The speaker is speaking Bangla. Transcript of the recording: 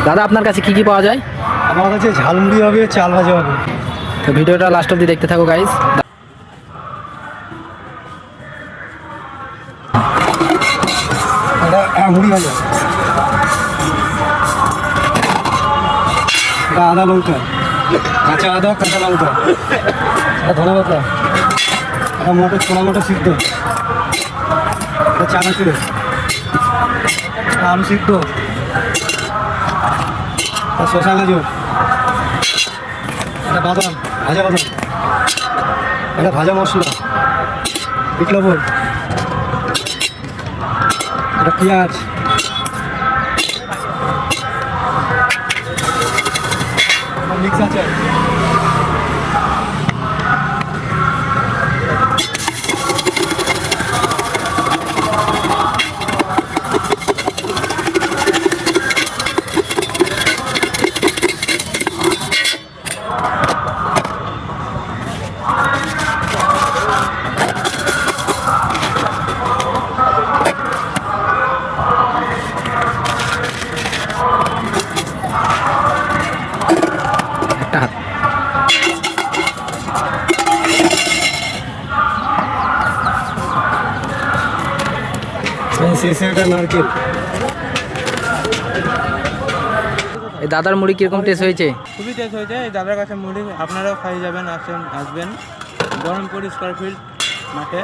দাদা আপনার কাছে কি কি পাওয়া যায়? আমার কাছে ঝালমুড়ি হবে, চাল ভাজা হবে। তো ভিডিওটা লাস্ট অবধি দেখতে থাকো গাইস। এটা মুড়ি ভাজা, এটা আদা লঙ্কা, কাঁচা আদা কাঁচা লঙ্কা, এটা ধনে পাতা, এটা মটর ছোলা মটর সিদ্ধ, এটা চানাচুর, এটা আলু সিদ্ধ, এটা শশা গাজর, এটা বাদাম ভাজা বাদাম, এটা ভাজা মশলা, বিট লবণ, এটা পেঁয়াজ, মিক্স আছে। একটা হাত। শেষে একটা নারকেল। এই দাদার মুড়ি কিরকম টেস্ট হয়েছে? খুবই টেস্ট হয়েছে এই দাদার কাছে মুড়ি, আপনারাও খাই যাবেন, আসবেন বহরমপুর স্কয়ার ফিল্ড মাঠে।